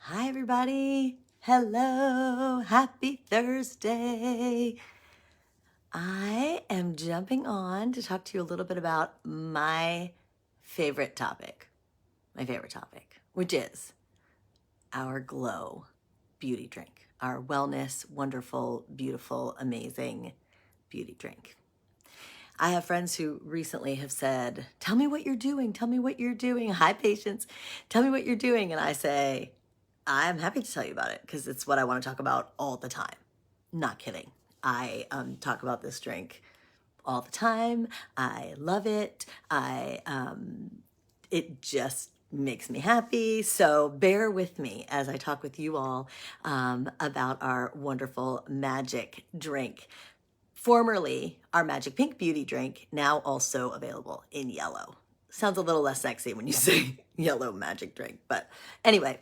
Hi, everybody. Hello. Happy Thursday. I am jumping on to talk to you a little bit about my favorite topic, which is our Glow beauty drink, our wellness, wonderful, beautiful, amazing beauty drink. I have friends who recently have said, "Tell me what you're doing. Tell me what you're doing." Hi, patients. Tell me what you're doing. And I say, I'm happy to tell you about it because it's what I want to talk about all the time. Not kidding. I talk about this drink all the time. I love it. It just makes me happy. So bear with me as I talk with you all about our wonderful magic drink. Formerly our Magic Pink Beauty drink, now also available in yellow. Sounds a little less sexy when you say yellow magic drink, but anyway,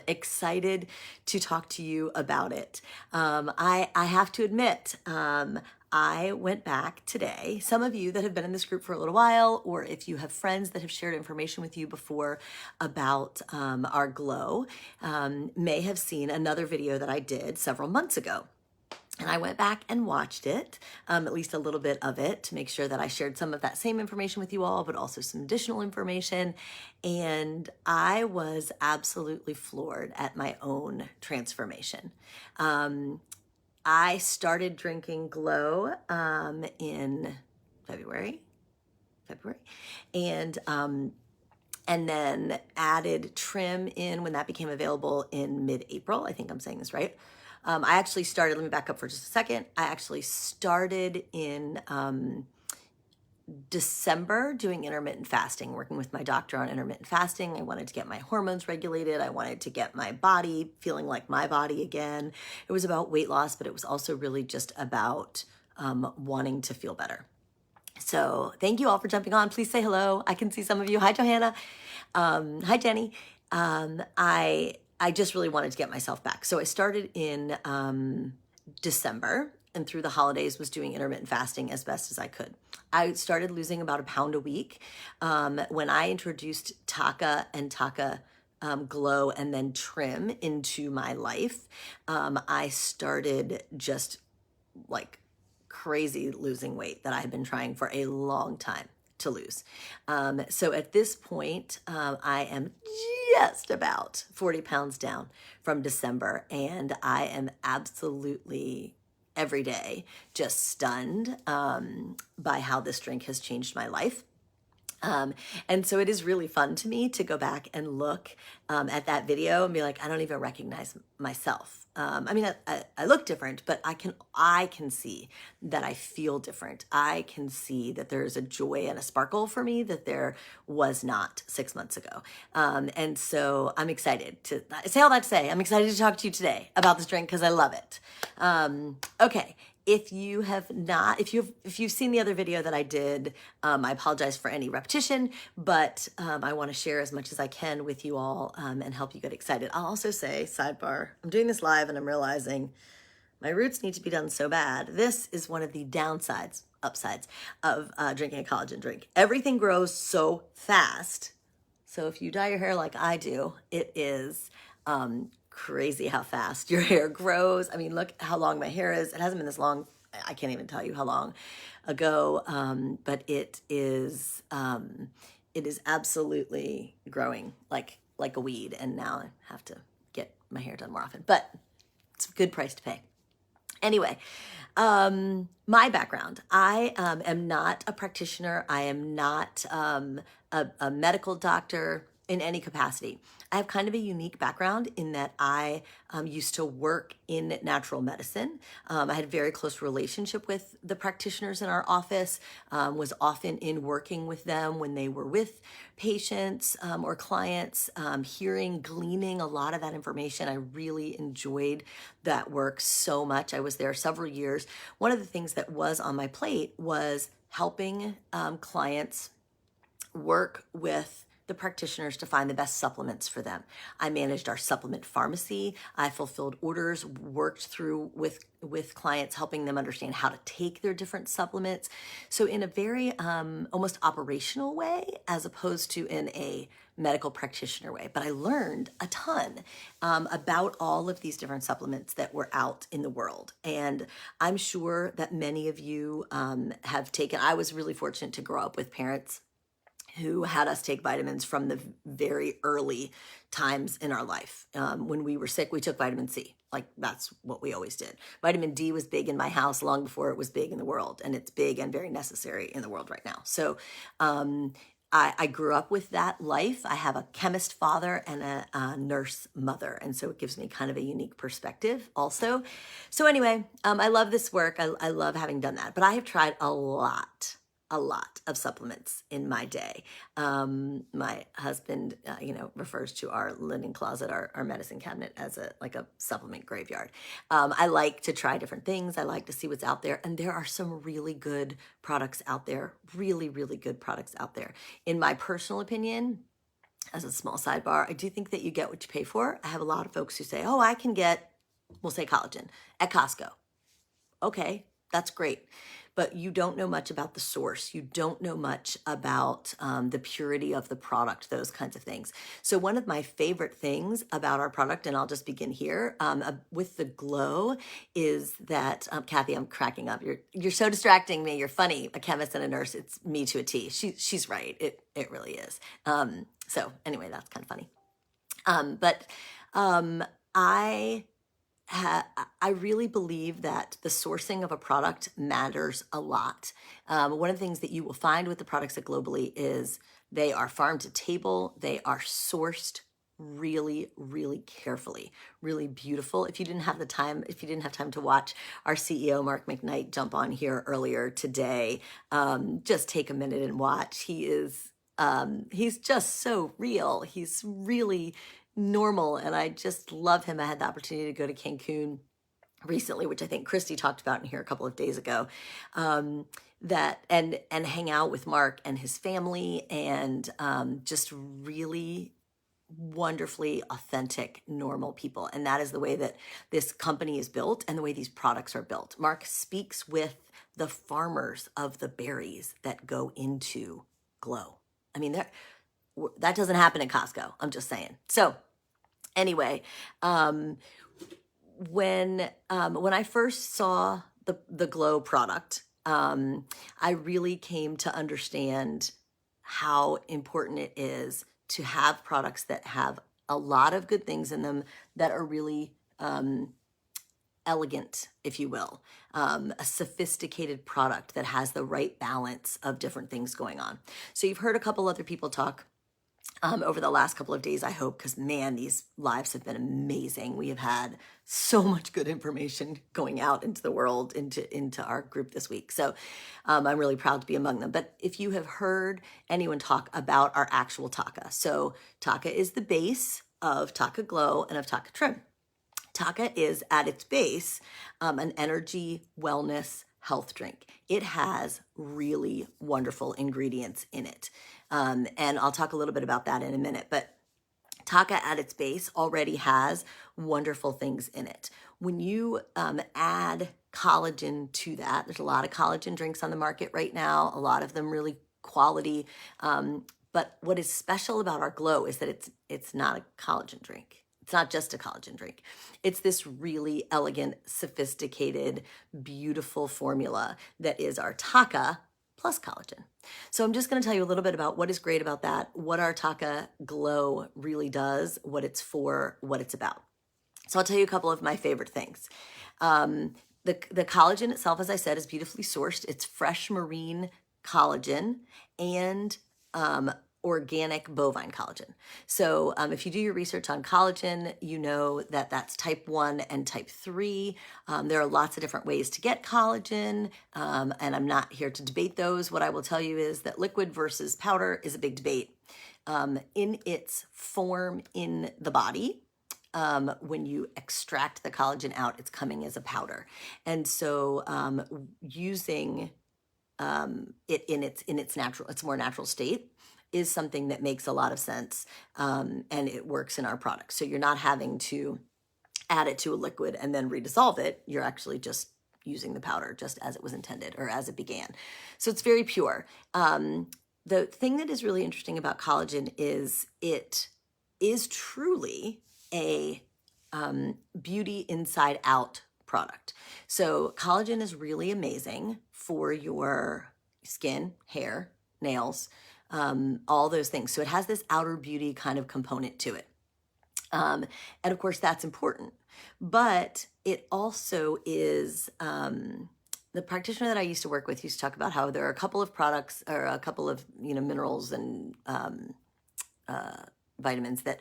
excited to talk to you about it. I have to admit, I went back today. Some of you that have been in this group for a little while, or if you have friends that have shared information with you before about our Glow, may have seen another video that I did several months ago. And I went back and watched it, at least a little bit of it, to make sure that I shared some of that same information with you all, but also some additional information. And I was absolutely floored at my own transformation. I started drinking Glow in February, and then added Trim in when that became available in mid-April. I think I'm saying this right. I actually started, let me back up for just a second. I actually started in December doing intermittent fasting, working with my doctor on intermittent fasting. I wanted to get my hormones regulated. I wanted to get my body feeling like my body again. It was about weight loss, but it was also really just about wanting to feel better. So thank you all for jumping on. Please say hello. I can see some of you. Hi, Johanna. Hi, Jenny. I just really wanted to get myself back. So I started in December and through the holidays was doing intermittent fasting as best as I could. I started losing about 1 pound a week. When I introduced Taka and Taka Glow and then Trim into my life, I started just like crazy losing weight that I had been trying for a long time to lose. So at this point, I am just about 40 pounds down from December, and I am absolutely every day just stunned by how this drink has changed my life. And so it is really fun to me to go back and look at that video and be like, I don't even recognize myself. I mean, I look different, but I can see that I feel different. I can see that there's a joy and a sparkle for me that there was not 6 months ago. And so I'm excited to say all that to say, I'm excited to talk to you today about this drink because I love it. Okay. If you have not, if you've seen the other video that I did, I apologize for any repetition, but I want to share as much as I can with you all and help you get excited. I'll also say, sidebar, I'm doing this live and I'm realizing my roots need to be done so bad. This is one of the upsides of drinking a collagen drink. Everything grows so fast. So if you dye your hair like I do, it is crazy how fast your hair grows. I mean, look how long my hair is. It hasn't been this long. I can't even tell you how long ago, but it is absolutely growing like a weed. And now I have to get my hair done more often, but it's a good price to pay. Anyway, my background, I am not a practitioner. I am not a medical doctor in any capacity. I have kind of a unique background in that I used to work in natural medicine. I had a very close relationship with the practitioners in our office, was often in working with them when they were with patients or clients, gleaning a lot of that information. I really enjoyed that work so much. I was there several years. One of the things that was on my plate was helping clients work with the practitioners to find the best supplements for them. I managed our supplement pharmacy. I fulfilled orders, worked through with clients, helping them understand how to take their different supplements. So in a very almost operational way, as opposed to in a medical practitioner way, but I learned a ton about all of these different supplements that were out in the world. And I'm sure that many of you have taken, I was really fortunate to grow up with parents who had us take vitamins from the very early times in our life. When we were sick, we took vitamin C. Like that's what we always did. Vitamin D was big in my house long before it was big in the world, and it's big and very necessary in the world right now. So I grew up with that life. I have a chemist father and a nurse mother, and so it gives me kind of a unique perspective also. So anyway, I love this work. I love having done that, but I have tried a lot of supplements in my day. My husband, refers to our linen closet, our medicine cabinet, as a supplement graveyard. I like to try different things. I like to see what's out there, and there are some really good products out there. Really, really good products out there. In my personal opinion, as a small sidebar, I do think that you get what you pay for. I have a lot of folks who say, "Oh, I can get, we'll say collagen at Costco." Okay, that's great. But you don't know much about the source. You don't know much about the purity of the product, those kinds of things. So one of my favorite things about our product, and I'll just begin here, with the Glow, is that, Kathy, I'm cracking up. You're so distracting me. You're funny, a chemist and a nurse. It's me to a T. She's right. It really is. So anyway, that's kind of funny. But I really believe that the sourcing of a product matters a lot. One of the things that you will find with the products at Globally is they are farm to table. They are sourced really, really carefully, really beautiful. If you didn't have time to watch our CEO, Mark McKnight, jump on here earlier today, just take a minute and watch. He's just so real. He's really normal, and I just love him. I had the opportunity to go to Cancun recently, which I think Christy talked about in here a couple of days ago, that and hang out with Mark and his family, and just really wonderfully authentic, normal people. And that is the way that this company is built and the way these products are built. Mark speaks with the farmers of the berries that go into Glow. I mean, that doesn't happen at Costco. I'm just saying. So anyway, when I first saw the Glow product, I really came to understand how important it is to have products that have a lot of good things in them that are really elegant, if you will, a sophisticated product that has the right balance of different things going on. So you've heard a couple other people talk over the last couple of days, I hope, because man, these lives have been amazing. We have had so much good information going out into the world, into our group this week. So I'm really proud to be among them. But if you have heard anyone talk about our actual Taka, so Taka is the base of Taka Glow and of Taka Trim. Taka is at its base an energy, wellness, health drink. It has really wonderful ingredients in it. And I'll talk a little bit about that in a minute. But Taka at its base already has wonderful things in it. When you add collagen to that, there's a lot of collagen drinks on the market right now, a lot of them really quality. But what is special about our Glow is that it's not a collagen drink. It's not just a collagen drink. It's this really elegant, sophisticated, beautiful formula that is our Taka plus collagen. So I'm just going to tell you a little bit about what is great about that, what our Taka Glow really does, what it's for, what it's about. So I'll tell you a couple of my favorite things. The collagen itself, as I said, is beautifully sourced. It's fresh marine collagen and organic bovine collagen. So if you do your research on collagen, you know that that's type 1 and type 3. There are lots of different ways to get collagen, and I'm not here to debate those. What I will tell you is that liquid versus powder is a big debate. In its form in the body, when you extract the collagen out, it's coming as a powder. And so using it in its more natural state is something that makes a lot of sense, and it works in our products. So you're not having to add it to a liquid and then redissolve it. You're actually just using the powder just as it was intended or as it began. So it's very pure. The the thing that is really interesting about collagen is it is truly a beauty inside out product. So collagen is really amazing for your skin, hair, nails, all those things. So it has this outer beauty kind of component to it. And of course, that's important. But it also is, the practitioner that I used to work with used to talk about how there are a couple of products or a couple of, minerals and vitamins that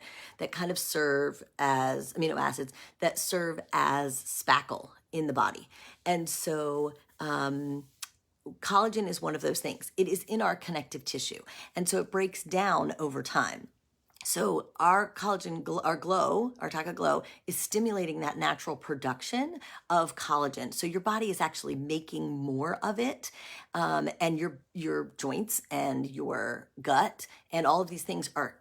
kind of serve as amino acids that serve as spackle in the body. And so collagen is one of those things. It is in our connective tissue. And so it breaks down over time. So our collagen, our Taka Glow is stimulating that natural production of collagen. So your body is actually making more of it, and your joints and your gut and all of these things are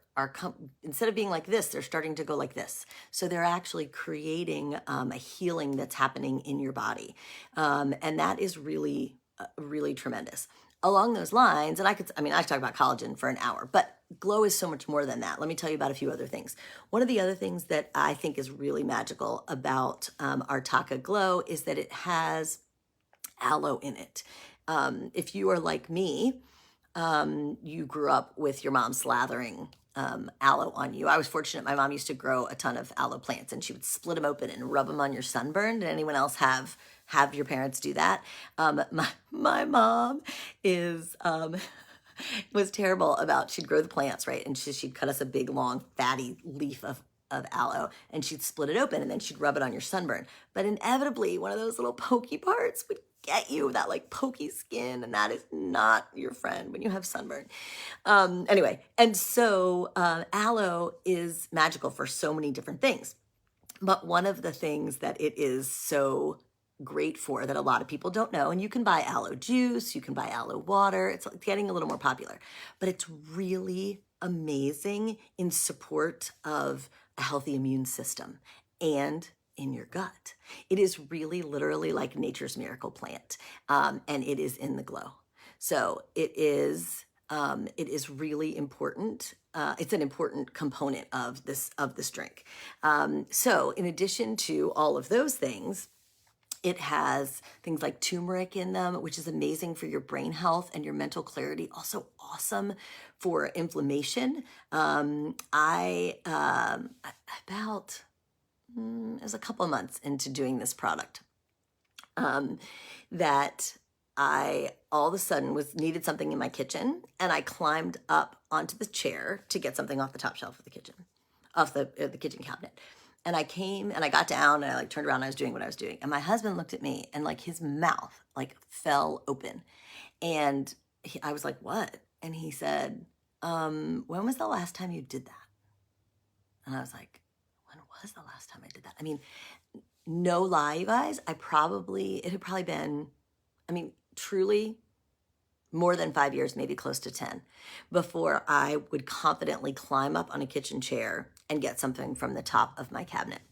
instead of being like this, they're starting to go like this. So they're actually creating a healing that's happening in your body, and that is really, really tremendous. Along those lines, and I could talk about collagen for an hour, but Glow is so much more than that. Let me tell you about a few other things. One of the other things that I think is really magical about our Taka Glow is that it has aloe in it. If you are like me, you grew up with your mom slathering aloe on you. I was fortunate. My mom used to grow a ton of aloe plants, and she would split them open and rub them on your sunburn. Did anyone else have your parents do that? My mom is was terrible about, she'd grow the plants, right? And she'd cut us a big, long, fatty leaf of aloe, and she'd split it open, and then she'd rub it on your sunburn. But inevitably, one of those little pokey parts would get you, that like pokey skin, and that is not your friend when you have sunburn. Anyway, and so aloe is magical for so many different things. But one of the things that it is so great for that a lot of people don't know, and you can buy aloe juice, you can buy aloe water, it's getting a little more popular, but it's really amazing in support of a healthy immune system and in your gut. It is really literally like nature's miracle plant, and it is in the Glow. So it is really important. It's an important component of this drink. So in addition to all of those things, it has things like turmeric in them, which is amazing for your brain health and your mental clarity. Also awesome for inflammation. It was a couple of months into doing this product that I all of a sudden needed something in my kitchen, and I climbed up onto the chair to get something off the top shelf of the kitchen, off the kitchen cabinet. And I came and I got down and I turned around and I was doing what I was doing. And my husband looked at me and his mouth fell open. And I was like, what? And he said, when was the last time you did that? And I was like, when was the last time I did that? I mean, no lie, you guys, it had probably been, truly more than 5 years, maybe close to 10, before I would confidently climb up on a kitchen chair and get something from the top of my cabinet.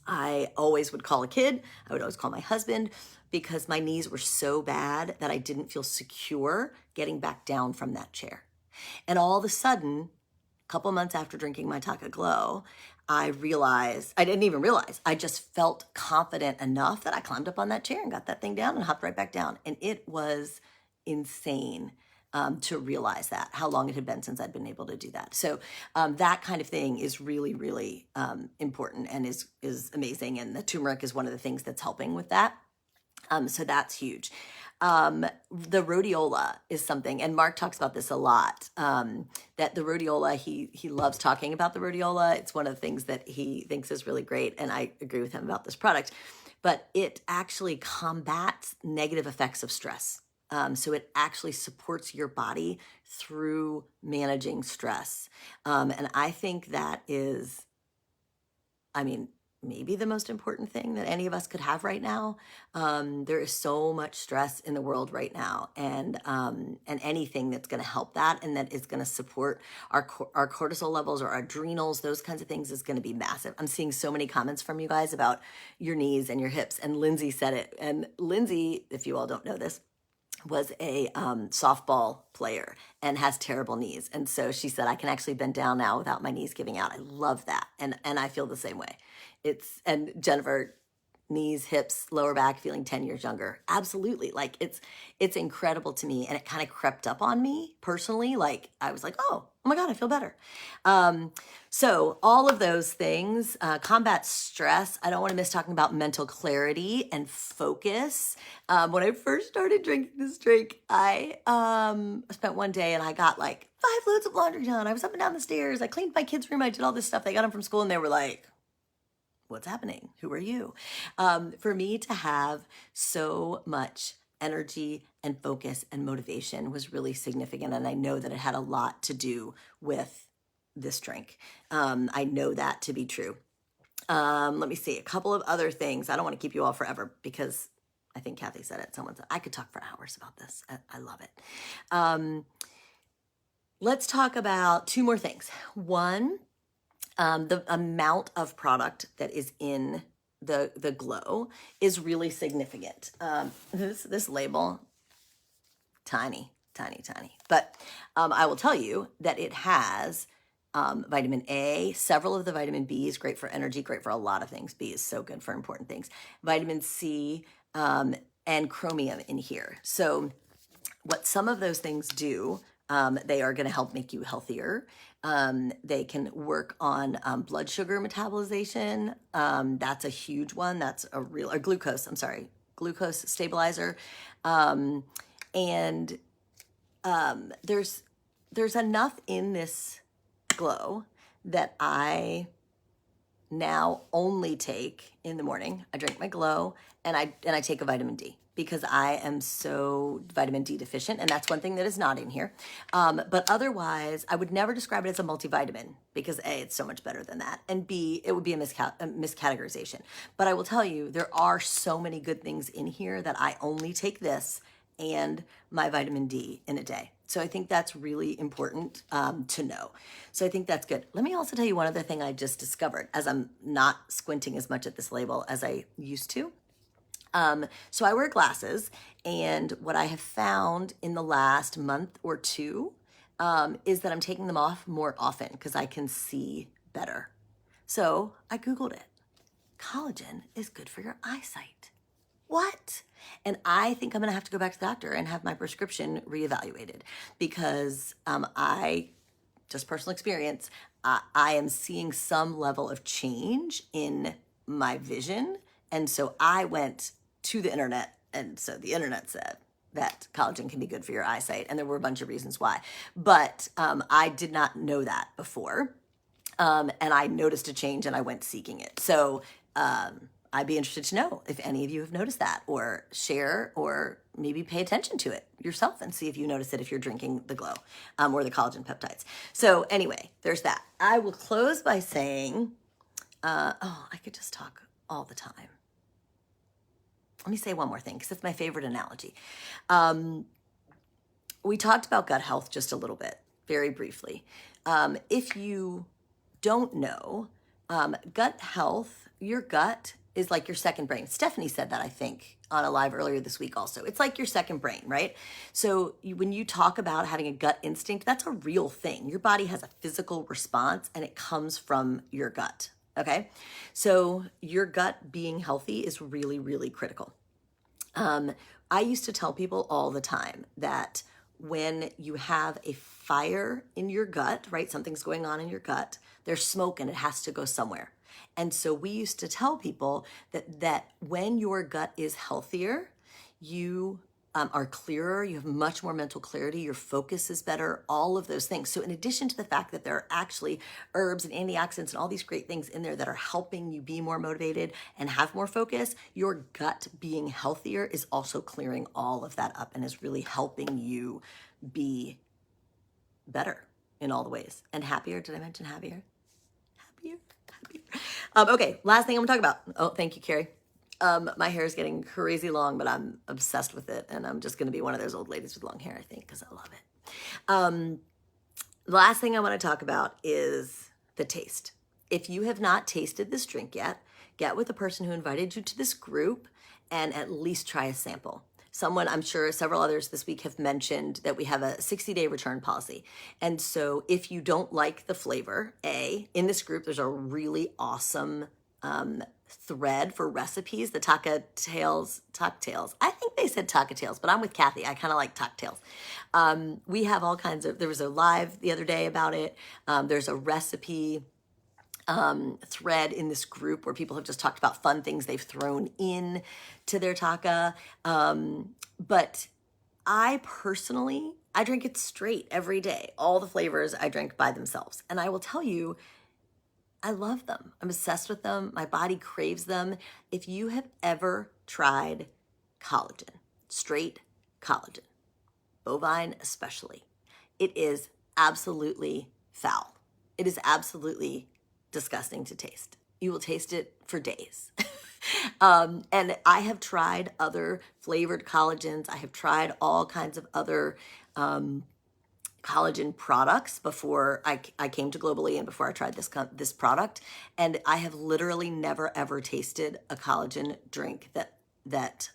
I always would call a kid. I would always call my husband, because my knees were so bad that I didn't feel secure getting back down from that chair. And all of a sudden, a couple months after drinking my Taka Glow, I didn't even realize, I just felt confident enough that I climbed up on that chair and got that thing down and hopped right back down. And it was insane to realize how long it had been since I'd been able to do that. So that kind of thing is really, really important and is amazing. And the turmeric is one of the things that's helping with that. So that's huge. The rhodiola is something, and Mark talks about this a lot, that the rhodiola, he loves talking about the rhodiola. It's one of the things that he thinks is really great, and I agree with him about this product. But it actually combats negative effects of stress. So it actually supports your body through managing stress. And I think that is, maybe the most important thing that any of us could have right now. There is so much stress in the world right now, and anything that's going to help that and that is going to support our cortisol levels or our adrenals, those kinds of things, is going to be massive. I'm seeing so many comments from you guys about your knees and your hips, and Lindsay said it. And Lindsay, if you all don't know this, was a softball player and has terrible knees. And so she said, I can actually bend down now without my knees giving out. I love that. And I feel the same way. And Jennifer, knees, hips, lower back, feeling 10 years younger. Absolutely. Like it's incredible to me. And it kind of crept up on me personally. Like I was like, oh my God, I feel better. So all of those things, combat stress. I don't want to miss talking about mental clarity and focus. When I first started drinking this drink, I spent one day and I got like 5 loads of laundry done. I was up and down the stairs. I cleaned my kids' room. I did all this stuff. They got them from school and they were like, what's happening? Who are you? For me to have so much energy and focus and motivation was really significant. And I know that it had a lot to do with this drink. I know that to be true. Let me see a couple of other things. I don't want to keep you all forever because I think Kathy said it. Someone said I could talk for hours about this. I love it. Let's talk about 2 more things. One, the amount of product that is in the glow is really significant. This label, tiny. But I will tell you that it has vitamin A, several of the vitamin Bs, great for energy, great for a lot of things. B is so good for important things. Vitamin C and chromium in here. So what some of those things do, they are going to help make you healthier. They can work on blood sugar metabolization. That's a huge one. That's or glucose stabilizer. And there's enough in this glow that I now only take in the morning. I drink my glow and I take a vitamin D because I am so vitamin D deficient. And that's one thing that is not in here. But otherwise, I would never describe it as a multivitamin because A, it's so much better than that. And B, it would be a miscategorization. But I will tell you, there are so many good things in here that I only take this and my vitamin D in a day. So I think that's really important to know. So I think that's good. Let me also tell you one other thing I just discovered as I'm not squinting as much at this label as I used to. So I wear glasses, and what I have found in the last month or 2 is that I'm taking them off more often because I can see better. So I Googled it. Collagen is good for your eyesight. What? And I think I'm going to have to go back to the doctor and have my prescription reevaluated because just personal experience, I am seeing some level of change in my vision. And so I went to the internet, and so the internet said that collagen can be good for your eyesight, and there were a bunch of reasons why. But I did not know that before, and I noticed a change, and I went seeking it. So I'd be interested to know if any of you have noticed that, or share, or maybe pay attention to it yourself and see if you notice it if you're drinking the glow or the collagen peptides. So anyway, there's that. I will close by saying, I could just talk all the time. Let me say one more thing because it's my favorite analogy. We talked about gut health just a little bit, very briefly. If you don't know, gut health, your gut is like your second brain. Stephanie said that, I think, on a live earlier this week also. It's like your second brain, right? So when you talk about having a gut instinct, that's a real thing. Your body has a physical response and it comes from your gut, okay? So your gut being healthy is really, really critical. I used to tell people all the time that when you have a fire in your gut, right? Something's going on in your gut, there's smoke and it has to go somewhere. And so we used to tell people that when your gut is healthier, you are clearer, you have much more mental clarity, your focus is better, all of those things. So in addition to the fact that there are actually herbs and antioxidants and all these great things in there that are helping you be more motivated and have more focus, your gut being healthier is also clearing all of that up and is really helping you be better in all the ways. And happier, did I mention happier? Happier. Okay, last thing I'm gonna talk about. Oh, thank you, Carrie. My hair is getting crazy long, but I'm obsessed with it. And I'm just going to be one of those old ladies with long hair, I think, because I love it. The last thing I want to talk about is the taste. If you have not tasted this drink yet, get with the person who invited you to this group and at least try a sample. someone, I'm sure several others this week have mentioned that we have a 60-day return policy. And so if you don't like the flavor, in this group, there's a really awesome thread for recipes, the Taco-Tales. I think they said Taco-Tales, but I'm with Kathy. I kind of like Taco-Tales. We have all kinds of, there was a live the other day about it. There's a recipe thread in this group where people have just talked about fun things they've thrown in to their taco. But I personally, I drink it straight every day. All the flavors I drink by themselves. And I will tell you, I love them. I'm obsessed with them. My body craves them. If you have ever tried collagen, straight collagen, bovine especially, it is absolutely foul. It is absolutely disgusting to taste. You will taste it for days. And I have tried other flavored collagens. I have tried all kinds of other collagen products before I came to Globally and before I tried this product. And I have literally never ever tasted a collagen drink that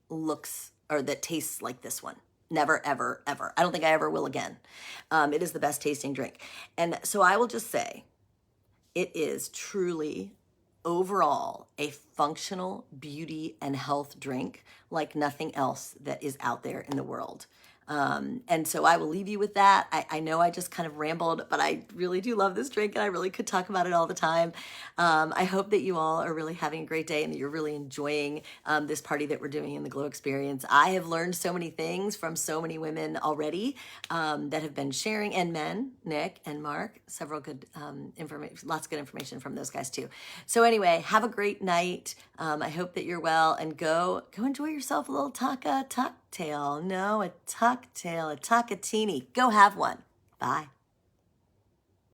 looks or that tastes like this one. Never, ever, ever. I don't think I ever will again. It is the best tasting drink. And so I will just say, it is truly overall a functional beauty and health drink like nothing else that is out there in the world. And so I will leave you with that. I know I just kind of rambled, but I really do love this drink and I really could talk about it all the time. I hope that you all are really having a great day and that you're really enjoying this party that we're doing in the Glow Experience. I have learned so many things from so many women already that have been sharing, and men, Nick and Mark, several good information, lots of good information from those guys too. So anyway, have a great night. I hope that you're well, and go enjoy yourself a little taco-tail. No, a tucktail, a tacatini. Go have one. Bye.